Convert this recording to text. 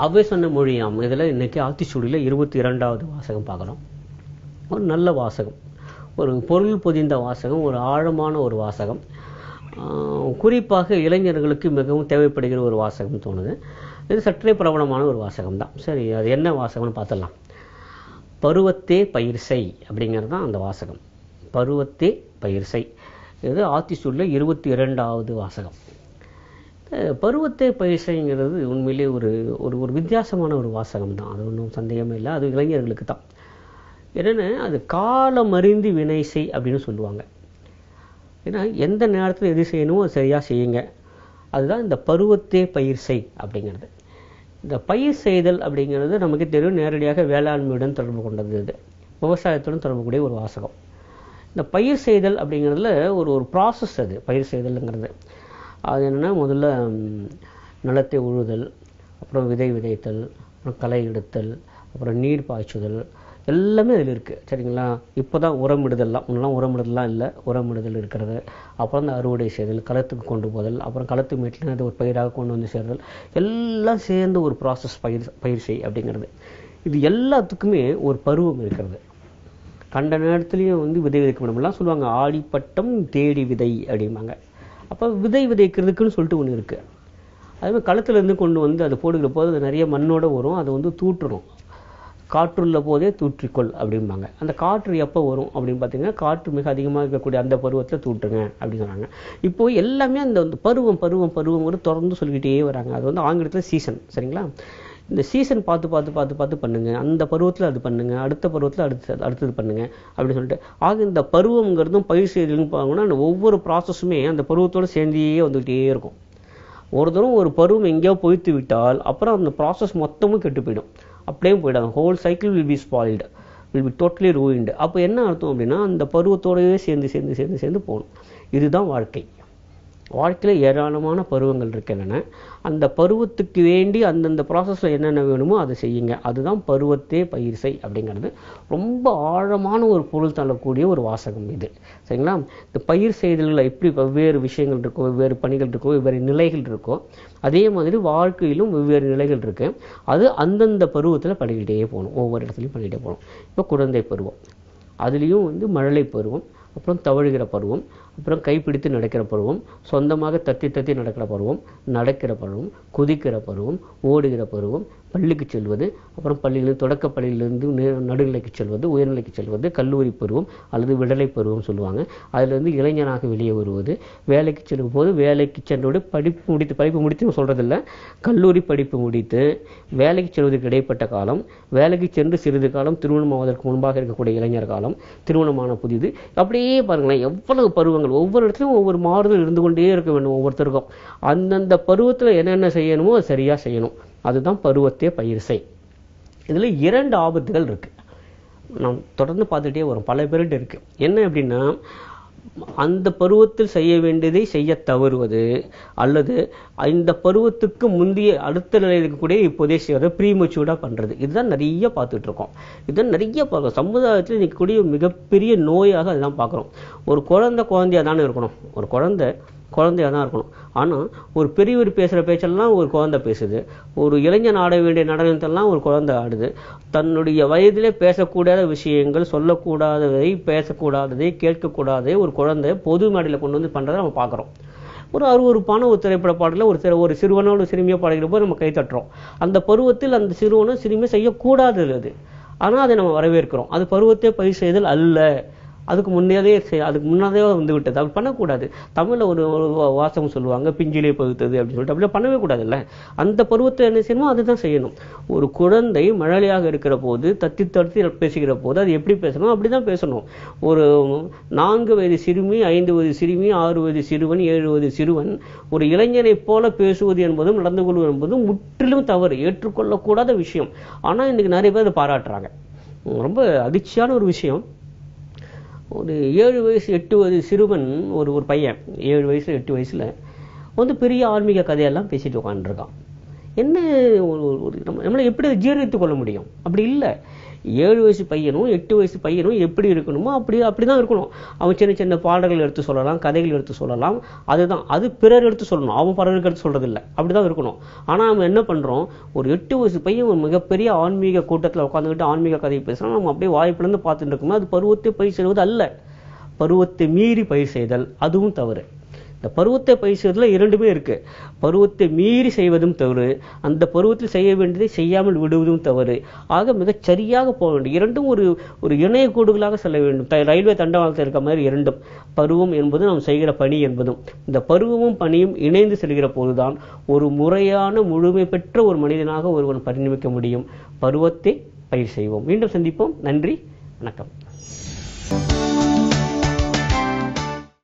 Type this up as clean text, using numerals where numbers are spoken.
அவ்வை சொன்ன மொழியாம். இதில் இன்னைக்கு ஆத்திச்சூடியில் 22வது வாசகம் பார்க்குறோம். ஒரு நல்ல வாசகம், ஒரு பொருள் பொதிந்த வாசகம், ஒரு ஆழமான ஒரு வாசகம், குறிப்பாக இளைஞர்களுக்கு மிகவும் தேவைப்படுகிற ஒரு வாசகம் தோணுது. இது சற்றே பிரபலமான ஒரு வாசகம் தான். சரி, அது என்ன வாசகம்னு பார்த்துடலாம். பருவத்தே பயிர் செய் அப்படிங்கிறது தான் அந்த வாசகம். பருவத்தே பயிர் செய், இது ஆத்திச்சூடியில் 22வது வாசகம். பருவத்தை பயிற்சிங்கிறது உண்மையிலே ஒரு ஒரு வித்தியாசமான ஒரு வாசகம் தான். அது ஒன்றும் சந்தேகமே இல்லை. அது இளைஞர்களுக்கு தான். என்னென்னா, அது காலம் அறிந்து வினை செய் அப்படின்னு சொல்லுவாங்க. ஏன்னா எந்த நேரத்தில் எது செய்யணுமோ அது சரியாக செய்யுங்க. அதுதான் இந்த பருவத்தே பயிர் செய் அப்படிங்கிறது. இந்த பயிர் செய்தல் அப்படிங்கிறது நமக்கு தெரியும், நேரடியாக வேளாண்மையுடன் தொடர்பு கொண்டது. இது விவசாயத்துடன் தொடர்புக்கூடிய ஒரு வாசகம். இந்த பயிர் செய்தல் அப்படிங்கிறதுல ஒரு ப்ராசஸ். அது பயிர் செய்தல்ங்கிறது அது என்னென்னா, முதல்ல நிலத்தை உழுதல், அப்புறம் விதை விதைத்தல், அப்புறம் களை எடுத்தல், அப்புறம் நீர் பாய்ச்சுதல், எல்லாமே அதில் இருக்குது. சரிங்களா? இப்போ தான் உரமிடுதல்லாம், முன்னெல்லாம் உரமிடுதல்லாம் இல்லை, உரமிடுதல் இருக்கிறது. அப்புறம் அந்த அறுவடை செய்தல், களத்துக்கு கொண்டு போதல், அப்புறம் களத்து மீட்டில் அது ஒரு பயிராக கொண்டு வந்து சேர்தல், எல்லாம் சேர்ந்து ஒரு ப்ராசஸ் பயிர் செய் அப்படிங்கிறது. இது எல்லாத்துக்குமே ஒரு பருவம் இருக்கிறது. கண்ட நேரத்துலையும் விதை விதைக்க முடியும்லாம் சொல்லுவாங்க. ஆடிப்பட்டம் தேடி விதை அப்படிம்பாங்க. அப்போ விதை விதைக்கிறதுக்குன்னு சொல்லிட்டு ஒன்று இருக்குது. அதுமாதிரி களத்துலேருந்து கொண்டு வந்து அதை போடுகிற போது அது நிறைய மண்ணோடு வரும். அதை தூற்றணும். காற்றுள்ள போதே தூற்றிக்கொள் அப்படிம்பாங்க. அந்த காற்று எப்போ வரும் அப்படின்னு பார்த்தீங்கன்னா, காற்று மிக அதிகமாக இருக்கக்கூடிய அந்த பருவத்தில் தூற்றுங்க அப்படின்னு சொன்னாங்க. இப்போது எல்லாமே அந்த பருவம் பருவம் பருவம் ஒரு தொடர்ந்து சொல்லிக்கிட்டே வராங்க. அது ஆங்கிலத்தில் சீசன். சரிங்களா? இந்த சீசன் பார்த்து பண்ணுங்க. அந்த பருவத்தில் அது பண்ணுங்க, அடுத்த பருவத்தில் அடுத்தது பண்ணுங்க அப்படின்னு சொல்லிட்டு. ஆக இந்த பருவங்கிறதும் பயிர் செய்தல்னு பார்த்தோம்னா, ஒவ்வொரு ப்ராசஸுமே அந்த பருவத்தோடு சேர்ந்தே வந்துக்கிட்டே இருக்கும். ஒரு தரம் ஒரு பருவம் எங்கேயோ போய்த்து விட்டால் அப்புறம் அந்த ப்ராசஸ் மொத்தமும் கெட்டு போயிடும். அப்படியே போயிடாது. Whole cycle will be spoiled, will be totally ruined. அப்போ என்ன அர்த்தம் அப்படின்னா, அந்த பருவத்தோடவே சேர்ந்து போகணும். இதுதான் வாழ்க்கை. வாழ்க்கையில் ஏராளமான பருவங்கள் இருக்கின்றன. அந்த பருவத்துக்கு வேண்டி அந்தந்த ப்ராசஸில் என்னென்ன வேணுமோ அதை செய்யுங்க. அதுதான் பருவத்தே பயிர் செய் அப்படிங்கிறது. ரொம்ப ஆழமான ஒரு பொருள் தள்ளக்கூடிய ஒரு வாசகம் இது. சரிங்களா? இந்த பயிர் செய்தல்களில் எப்படி வெவ்வேறு விஷயங்கள் இருக்கோ, வெவ்வேறு பணிகள் இருக்கோ, வெவ்வேறு நிலைகள் இருக்கோ, அதே மாதிரி வாழ்க்கையிலும் வெவ்வேறு நிலைகள் இருக்கு. அது அந்தந்த பருவத்தில் பண்ணிக்கிட்டே போகணும். ஒவ்வொரு இடத்துலையும் பண்ணிக்கிட்டே போகணும். இப்போ குழந்தை பருவம், அதுலேயும் மழலை பருவம், அப்புறம் தவழுகிற பருவம், அப்புறம் கைப்பிடித்து நடக்கிற பருவம், சொந்தமாக தத்தி நடக்கிற பருவம், நடக்கிற பருவம், குதிக்கிற பருவம், ஓடுகிற பருவம், பள்ளிக்கு செல்வது, அப்புறம் பள்ளியிலிருந்து தொடக்க பள்ளியிலிருந்து நடுநிலைக்கு செல்வது, உயர்நிலைக்கு செல்வது, கல்லூரி பருவம் அல்லது விடலை பருவம் சொல்லுவாங்க. அதிலிருந்து இளைஞனாக வெளியே வருவது, வேலைக்கு செல்லும் போது வேலைக்கு சென்றோடு படிப்பு முடித்து சொல்கிறதில்ல, கல்லூரி படிப்பு முடித்து வேலைக்கு செல்வதற்கு இடைப்பட்ட காலம், வேலைக்கு சென்று சிறிது காலம் திருமணமாவதற்கு முன்பாக இருக்கக்கூடிய இளைஞர் காலம், திருமணமான புதிது, அப்படியே பாருங்களேன் எவ்வளவு பருவங்கள். ஒவ்வொரு இடத்துலையும் ஒவ்வொரு மாறுதல் இருந்து கொண்டே இருக்க வேண்டும். ஒவ்வொருத்தருக்கும் அந்தந்த பருவத்தில் என்னென்ன செய்யணுமோ அது சரியாக செய்யணும். அதுதான் பருவத்தே பயிர் செய். இதில் 2 ஆபத்துகள் இருக்கு. நாம் தொடர்ந்து பார்த்துட்டே வரும், பல பேர்கிட்ட இருக்கு. என்ன அப்படின்னா, அந்த பருவத்தில் செய்ய வேண்டியதை செய்ய தவறுவது, அல்லது இந்த பருவத்துக்கு முந்தைய அடுத்த நிலையில் இருக்கக்கூடிய இப்போதே செய்வதை ப்ரீமெச்சூர்டாக பண்ணுறது. இதுதான் நிறைய பார்த்துட்டு இருக்கோம். இதுதான் நிறைய பார்க்குறோம். சமுதாயத்தில் இருக்கக்கூடிய மிகப்பெரிய நோயாக அதுதான் பார்க்குறோம். ஒரு குழந்தையாக தானே இருக்கணும். ஒரு குழந்தையாக தான் இருக்கணும். ஆனால் ஒரு பெரியவர் பேசுகிற பேச்செல்லாம் ஒரு குழந்தை பேசுது. ஒரு இளைஞன் ஆட வேண்டிய நடனத்தெல்லாம் ஒரு குழந்தை ஆடுது. தன்னுடைய வயதிலே பேசக்கூடாத விஷயங்கள், சொல்லக்கூடாததை, பேசக்கூடாததை, கேட்கக்கூடாததை ஒரு குழந்தை பொது மேடையில் கொண்டு வந்து பண்ணுறதை நம்ம பார்க்குறோம். ஒரு அருவருப்பான ஒரு திரைப்பட பாடலில் ஒரு சிறுவனோடு சிறுமியை பாடுகிற போது நம்ம கை தட்டுறோம். அந்த பருவத்தில் அந்த சிறுவனும் சிறுமியை செய்யக்கூடாதது அது. ஆனால் அதை நம்ம வரவேற்கிறோம். அது பருவத்தை பயிர் செய்தல் அல்ல. அதுக்கு முன்னாடியே வந்து விட்டது. அப்படி பண்ணக்கூடாது. தமிழில் ஒரு வாசகம் சொல்லுவாங்க, பிஞ்சிலே பகுத்தது அப்படின்னு சொல்லிட்டு. அப்படியே பண்ணவே கூடாதுல்ல. அந்த பருவத்தை என்ன செய்யணுமோ அதுதான் செய்யணும். ஒரு குழந்தை மழலையாக இருக்கிற போது தத்தி பேசுகிற போது அது எப்படி பேசணும் அப்படிதான் பேசணும். ஒரு 4 வயது சிறுமி, 5 வயது சிறுமி, 6 வயது சிறுவன், 7 வயது சிறுவன் ஒரு இளைஞனை போல பேசுவது என்பதும் நடந்து கொள்வது என்பதும் முற்றிலும் தவறு, ஏற்றுக்கொள்ளக்கூடாத விஷயம். ஆனால் இன்னைக்கு நிறைய பேர் அதை பாராட்டுறாங்க. ரொம்ப அதிர்ச்சியான ஒரு விஷயம். ஒரு 7 வயசு 8 வயது சிறுவன், ஒரு பையன் 7 வயசு 8 வயசுல பெரிய ஆன்மீக கதையெல்லாம் பேசிட்டு உட்காந்துருக்கான். என்ன நம்மளை எப்படி அதை ஜீரணித்து கொள்ள முடியும்? அப்படி இல்லை. 7 வயசு பையனும் 8 வயசு பையனும் எப்படி இருக்கணுமோ அப்படிதான் இருக்கணும். அவன் சின்ன சின்ன பாடல்கள் எடுத்து சொல்லலாம், கதைகள் எடுத்து சொல்லலாம். அதுதான், அது பிறர் எடுத்து சொல்லணும், அவன் பிறருக்கு எடுத்து சொல்றது இல்லை. அப்படிதான் இருக்கணும். ஆனா நம்ம என்ன பண்றோம், ஒரு 8 வயசு பையன் ஒரு மிகப்பெரிய ஆன்மீக கூட்டத்தில் உட்காந்துக்கிட்டு ஆன்மீக கதையை பேசுறான், நம்ம அப்படியே வாய்ப்பிலிருந்து பார்த்துட்டு இருக்கோம். அது பருவத்தை பயிர் செய்வது அல்ல. பருவத்தை மீறி பயிர் செய்தல் அதுவும் தவறு. இந்த பருவத்தை பயிர் செய்வதில் 2மே இருக்கு. பருவத்தை மீறி செய்வதும் தவறு, அந்த பருவத்தில் செய்ய வேண்டியதை செய்யாமல் விடுவதும் தவறு. ஆக மிகச் சரியாக போக வேண்டும். இரண்டும் ஒரு இணைய கோடுகளாக செல்ல வேண்டும். ரயில்வே தண்டவாளத்தில் இருக்க மாதிரி இரண்டும், பருவம் என்பது நாம் செய்கிற பணி என்பதும். இந்த பருவமும் பணியும் இணைந்து செல்கிற போதுதான் ஒரு முறையான முழுமை பெற்ற ஒரு மனிதனாக ஒருவன் பரிணமிக்க முடியும். பருவத்தை பயிர் செய்வோம். மீண்டும் சந்திப்போம். நன்றி, வணக்கம்.